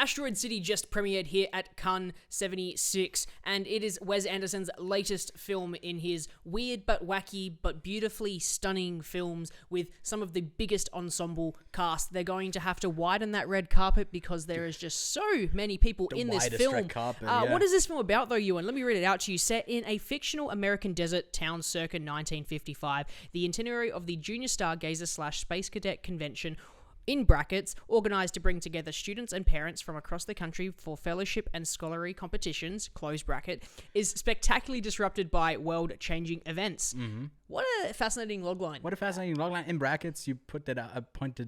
Asteroid City just premiered here at Cannes 76, and it is Wes Anderson's latest film in his weird but wacky but beautifully stunning films with some of the biggest ensemble cast. They're going to have to widen that red carpet because there is just so many people in this film. Red carpet, yeah. What is this film about, though, Ewan? Let me read it out to you. Set in a fictional American desert town circa 1955, the itinerary of the Junior Stargazer/Space Cadet Convention, in brackets, organised to bring together students and parents from across the country for fellowship and scholarly competitions, close bracket, is spectacularly disrupted by world-changing events. Mm-hmm. What a fascinating logline. What a fascinating logline. In brackets, you pointed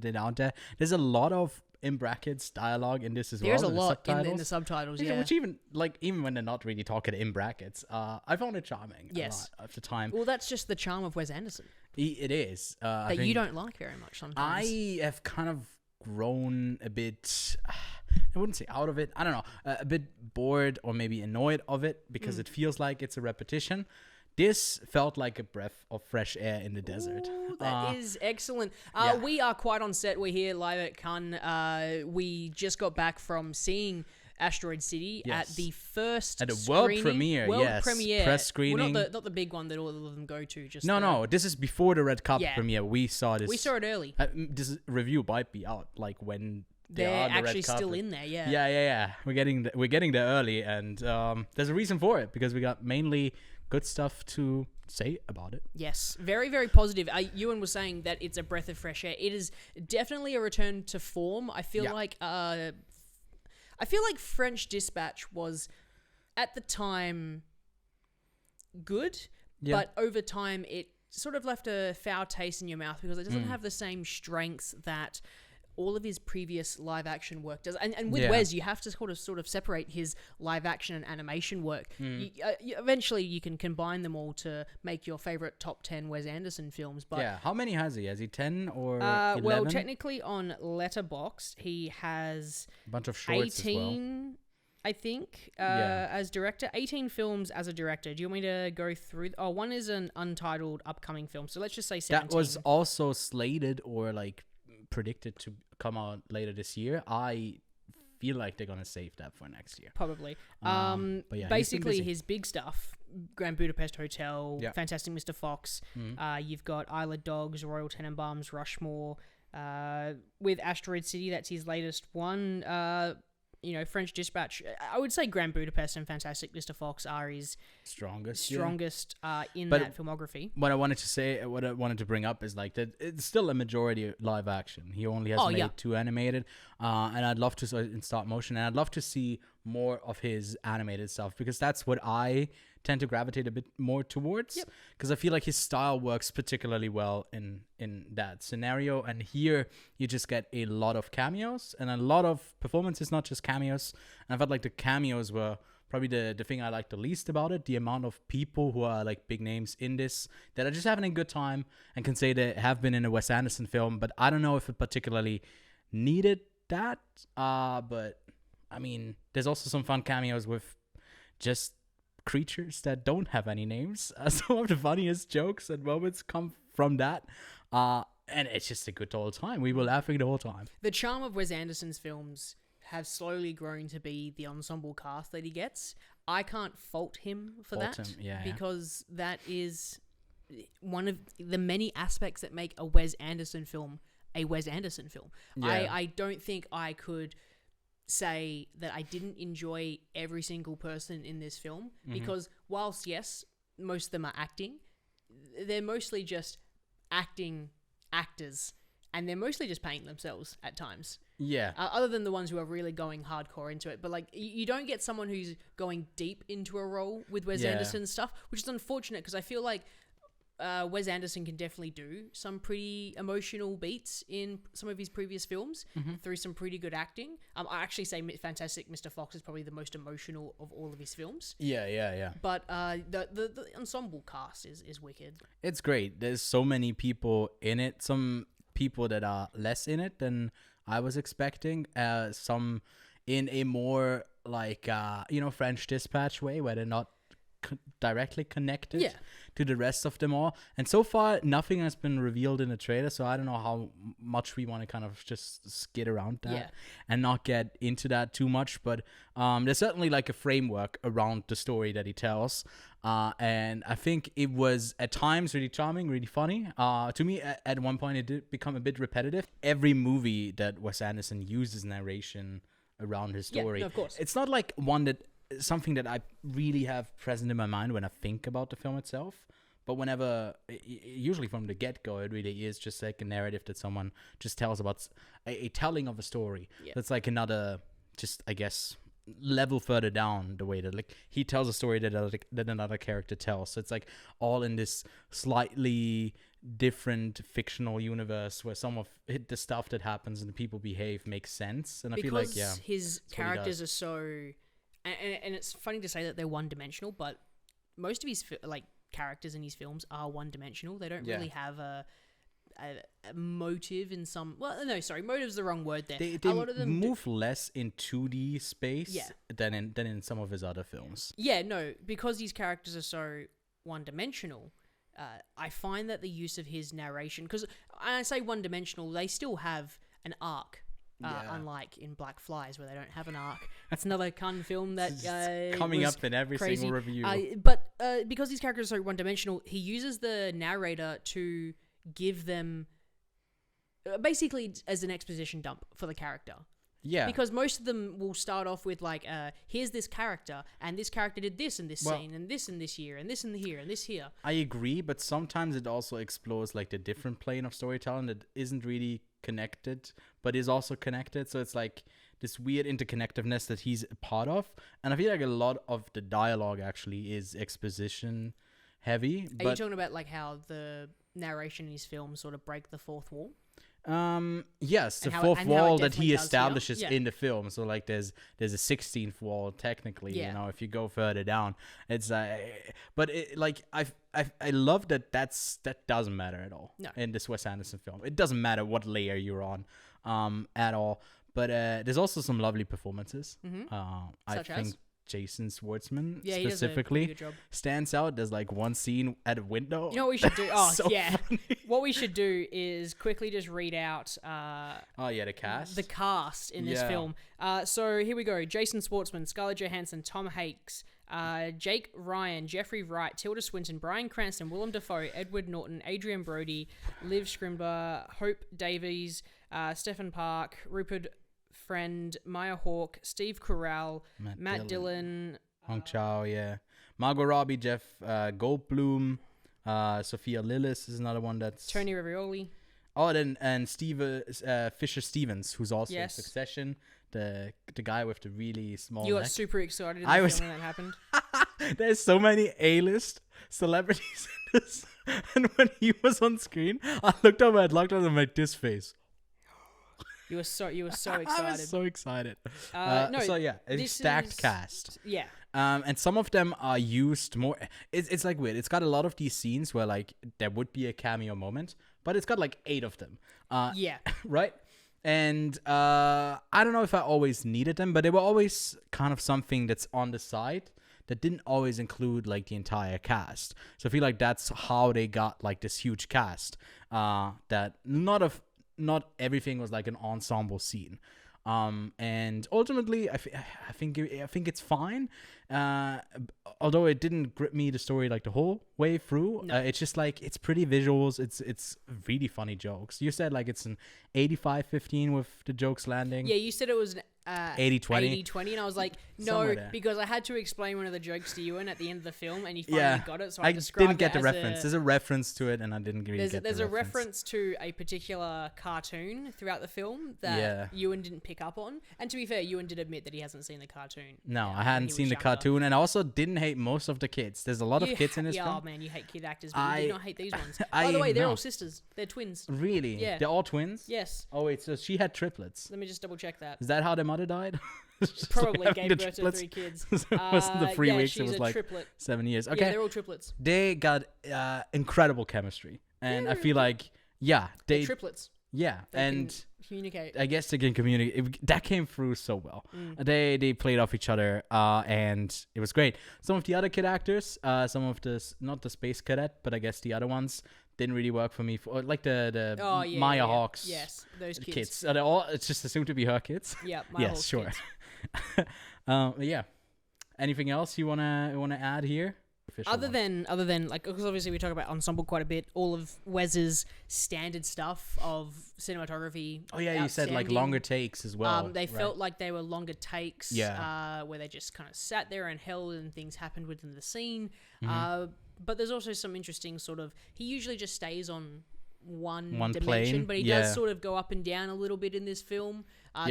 it out there. There's a lot of in brackets dialogue in this as There's well. a lot in the subtitles, yeah. Which even when they're not really talking in brackets, I found it charming. Yes. A lot of the time. Well, that's just the charm of Wes Anderson. It is. That you don't like very much sometimes. I have kind of grown a bit, I wouldn't say out of it, I don't know, a bit bored or maybe annoyed of it because it feels like it's a repetition. This felt like a breath of fresh air in the desert. Ooh, that is excellent. Yeah. We are quite on set. We're here live at Cannes. We just got back from seeing Asteroid City at the first world premiere. Press screening. Well, not the big one that all of them go to. Just no. This is before the red carpet premiere. We saw this. We saw it early. This review might be out like when they're actually still in there. Yeah. Yeah. We're getting there early, and there's a reason for it because we got mainly good stuff to say about it. Yes, very, very positive. Ewan was saying that it's a breath of fresh air. It is definitely a return to form. I feel like French Dispatch was, at the time, good, but over time it sort of left a foul taste in your mouth because it doesn't have the same strengths that all of his previous live-action work does. And with Wes, you have to sort of separate his live-action and animation work. Eventually, you can combine them all to make your favorite top 10 Wes Anderson films. But how many has he? Has he 10 or 11? Well, technically on Letterboxd, he has a bunch of shorts 18, as well. I think, as director. 18 films as a director. Do you want me to go through? One is an untitled upcoming film. So let's just say 17. That was also slated or predicted to come out later this year. I feel like they're gonna save that for next year. Probably. But yeah, basically his big stuff: Grand Budapest Hotel, Fantastic Mr. Fox. You've got Isle of Dogs, Royal Tenenbaums, Rushmore. With Asteroid City, that's his latest one. French Dispatch. I would say Grand Budapest and Fantastic Mr. Fox are his strongest in that filmography. What I wanted to bring up is that it's still a majority live action. He only has made 2 animated, and I'd love to in stop motion, and I'd love to see more of his animated stuff because that's what I tend to gravitate a bit more towards because I feel like his style works particularly well in that scenario. And here you just get a lot of cameos and a lot of performances, not just cameos. And I felt like the cameos were probably the thing I liked the least about it. The amount of people who are big names in this that are just having a good time and can say they have been in a Wes Anderson film, but I don't know if it particularly needed that. But I mean, there's also some fun cameos with just creatures that don't have any names. Some of the funniest jokes and moments come from that. And it's just a good old time. We were laughing the whole time. The charm of Wes Anderson's films have slowly grown to be the ensemble cast that he gets. I can't fault him for that because that is one of the many aspects that make a Wes Anderson film a Wes Anderson film. Yeah. I don't think I could say that I didn't enjoy every single person in this film because whilst, yes, most of them are acting, they're mostly just actors, and they're mostly just painting themselves at times. Yeah. Other than the ones who are really going hardcore into it. But you don't get someone who's going deep into a role with Wes Anderson stuff, which is unfortunate because I feel like Wes Anderson can definitely do some pretty emotional beats in some of his previous films through some pretty good acting. I actually say Fantastic Mr. Fox is probably the most emotional of all of his films. Yeah. But the ensemble cast is wicked. It's great. There's so many people in it. Some people that are less in it than I was expecting. Some in a more French Dispatch way where they're not directly connected to the rest of them all. And so far, nothing has been revealed in the trailer, so I don't know how much we want to kind of just skid around that and not get into that too much. But there's certainly like a framework around the story that he tells. And I think it was at times really charming, really funny. To me, at one point, it did become a bit repetitive. Every movie that Wes Anderson uses narration around his story. Yeah, no, of course. It's not like something that I really have present in my mind when I think about the film itself. But whenever, usually from the get-go, it really is just like a narrative that someone just tells about a telling of a story. Yeah. That's like another, just, I guess, level further down the way that like he tells a story that another character tells. So it's like all in this slightly different fictional universe where some of the stuff that happens and the people behave makes sense. And because I feel like his characters are so, and it's funny to say that they're one-dimensional, but most of his like characters in his films are one-dimensional. They don't really have a motive in some. Well, no, sorry, motive's the wrong word there. They a lot of them move less in 2D space than in some of his other films. Yeah, no, because these characters are so one-dimensional. I find that the use of his narration, because I say one-dimensional, they still have an arc. Unlike in Black Flies, where they don't have an arc. That's another Cannes film that coming up in every crazy. single review. But because these characters are so one-dimensional, he uses the narrator to give them basically as an exposition dump for the character. Yeah. Because most of them will start off with like, here's this character, and this character did this in this scene, and this in this year, and this in here, and this here. I agree, but sometimes it also explores like the different plane of storytelling that isn't really connected, but is also connected. So it's like this weird interconnectiveness that he's a part of. And I feel like a lot of the dialogue actually is exposition heavy. Are you talking about like how the narration in his film sort of break the fourth wall? Yes, the fourth wall that he establishes in the film. So like there's a 16th wall technically, you know, if you go further down. It's but it, like I love that that doesn't matter at all in this Wes Anderson film. It doesn't matter what layer you're on at all. But there's also some lovely performances. I think Jason Schwartzman specifically stands out. There's like one scene at a window. You know what we should do? Oh, so funny. What we should do is quickly just read out the cast. The cast in this film. So here we go. Jason Schwartzman, Scarlett Johansson, Tom Hanks, Jake Ryan, Jeffrey Wright, Tilda Swinton, Bryan Cranston, Willem Dafoe, Edward Norton, Adrien Brody, Liev Schreiber, Hope Davies, Stephen Park, Rupert Friend, Maya Hawke, Steve Carell, Matt Dillon, Chau, Margot Robbie, Jeff Goldblum, Sophia Lillis is another one that's Tony Revolori. Oh, and Fisher Stevens, who's also in Succession, the guy with the really small. You got neck. Super excited in the film when that happened. There's so many A-list celebrities in this, and when he was on screen, I looked over at Lachlan and made this face. You were so excited. I was so excited. A stacked cast. Yeah. And some of them are used more. It's like weird. It's got a lot of these scenes where like there would be a cameo moment, but it's got like 8 of them. Right. And I don't know if I always needed them, but they were always kind of something that's on the side that didn't always include like the entire cast. So I feel like that's how they got like this huge cast. That not everything was like an ensemble scene. And ultimately, I think it's fine. Although it didn't grip me the story like the whole way through. No. It's just like it's pretty visuals. It's really funny jokes. You said like it's an 85-15 with the jokes landing. Yeah, you said it was an 80-20, and I was like, no, because I had to explain one of the jokes to Ewan at the end of the film, and he finally got it. So I didn't get the reference. There's a reference to it, and I didn't really get the reference. There's a reference to a particular cartoon throughout the film that Ewan didn't pick up on. And to be fair, Ewan did admit that he hasn't seen the cartoon. No, I hadn't seen the cartoon, and I also didn't hate most of the kids. There's a lot of kids in this film. Oh man, you hate kid actors, but you do not hate these ones. By the way, they're all sisters. They're twins. Really? Yeah. They're all twins? Yes. Oh wait, so she had triplets. Let me just double check that. Is that how their mother died? Probably gave birth to 3 kids. So it wasn't the 3 weeks, it was like triplet. 7 years. Okay. Yeah, they're all triplets. They got incredible chemistry. And I feel like, they're triplets. Yeah, and communicate. I guess they can communicate. That came through so well. They played off each other, and it was great. Some of the other kid actors, some of the not the space cadet, but I guess the other ones didn't really work for me. Like the Maya Hawke's, yes, those kids. Are they all? It's just assumed to be her kids. Yeah, Maya Hawke's sure. Kids. Yeah. Anything else you wanna add here? Other than like, because obviously we talk about ensemble quite a bit, all of Wes's standard stuff of cinematography. Oh yeah, you said like longer takes as well. They felt like they were longer takes. Yeah. Where they just kind of sat there and held and things happened within the scene. But there's also some interesting sort of. He usually just stays on one dimension, plane, but he does sort of go up and down a little bit in this film.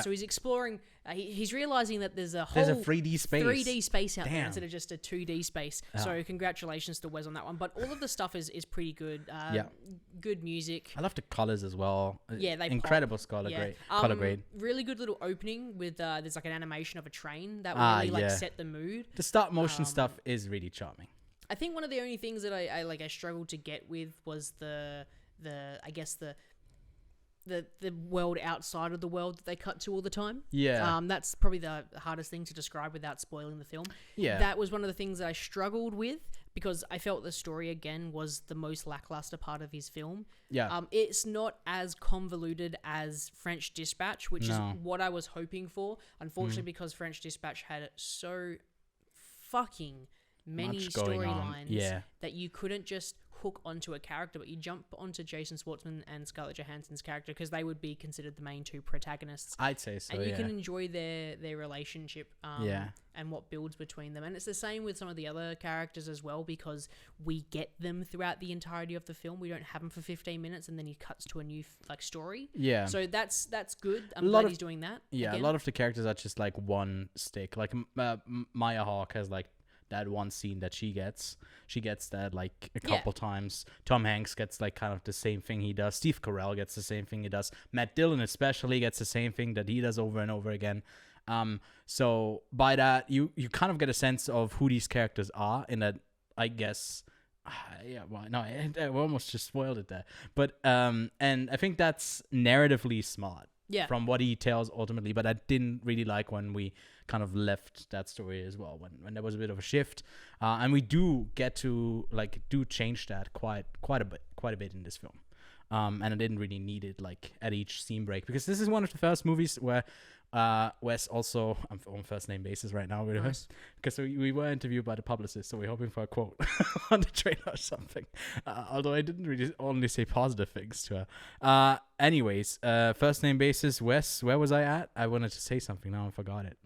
So he's exploring. He's realizing that there's a 3D space out there instead of just a 2D space. So congratulations to Wes on that one. But all of the stuff is pretty good. Good music. I love the colors as well. Yeah, they incredible color grade. Color grade. Really good little opening with there's like an animation of a train that really set the mood. The stop motion stuff is really charming. I think one of the only things that I struggled to get with was the world outside of the world that they cut to all the time. Yeah. That's probably the hardest thing to describe without spoiling the film. Yeah. That was one of the things that I struggled with because I felt the story, again, was the most lackluster part of his film. Yeah. It's not as convoluted as French Dispatch, which is what I was hoping for. Unfortunately, because French Dispatch had so fucking many storylines that you couldn't just hook onto a character, but you jump onto Jason Schwartzman and Scarlett Johansson's character because they would be considered the main two protagonists. I'd say so, and you can enjoy their relationship and what builds between them. And it's the same with some of the other characters as well because we get them throughout the entirety of the film. We don't have them for 15 minutes and then he cuts to a new story. Yeah. So that's good. I'm glad he's doing that. Yeah, again. A lot of the characters are just like one stick. Like Maya Hawke has like that one scene that she gets that like a couple times. Tom Hanks gets like kind of the same thing he does. Steve Carell gets the same thing he does. Matt Dillon especially gets the same thing that he does over and over again. So by that you kind of get a sense of who these characters are in that, I guess. I almost just spoiled it there. But and I think that's narratively smart. Yeah. From what he tells ultimately, but I didn't really like when we kind of left that story as well, when there was a bit of a shift, and we do get to change that quite a bit in this film, and I didn't really need it like at each scene break because this is one of the first movies where Wes also, I'm on first name basis right now because we were interviewed by the publicist, so we're hoping for a quote on the trailer or something, although I didn't really only say positive things to her. Anyways, first name basis, Wes, where was I at? I wanted to say something, now I forgot it.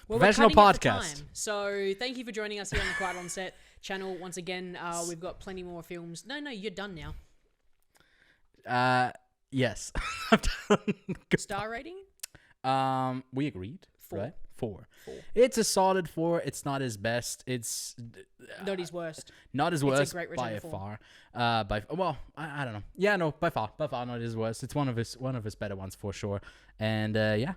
Professional podcast. So thank you for joining us here on the Quiet on Set channel once again. We've got plenty more films. No, you're done now. Yes. I'm done. Star rating? We agreed. 4. Right? 4. It's a solid 4. It's not his best. It's not his worst. Not his worst by a far. I don't know. Yeah, no, by far not his worst. It's one of his better ones for sure. And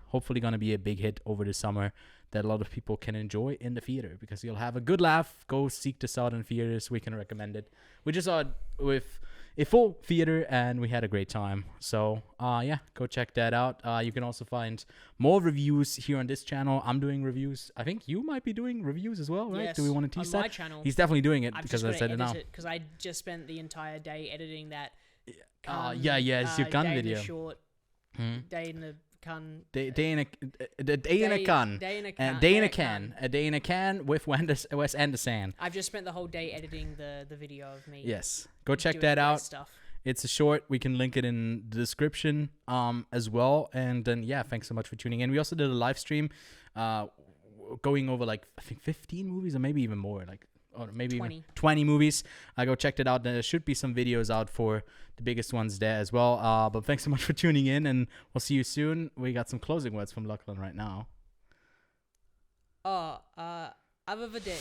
hopefully gonna be a big hit over the summer that a lot of people can enjoy in the theater because you'll have a good laugh. Go seek this out in theaters. We can recommend it. We just saw it with a full theater and we had a great time. So go check that out. You can also find more reviews here on this channel. I'm doing reviews. I think you might be doing reviews as well, right? Yes, do we want to tease that? On my channel. He's definitely doing it because I said it now. Because I just spent the entire day editing that. It's your gun video. Day in the short. Day in the can. Day in a can. A day in a can with Wes Anderson. I've just spent the whole day editing the video of me. Yes, go check that out. Stuff. It's a short. We can link it in the description as well. And then thanks so much for tuning in. We also did a live stream going over I think 15 movies or maybe even more, or maybe 20. 20 movies. Go check that out. There should be some videos out for the biggest ones there as well. But thanks so much for tuning in, and we'll see you soon. We got some closing words from Lachlan right now. Have a day.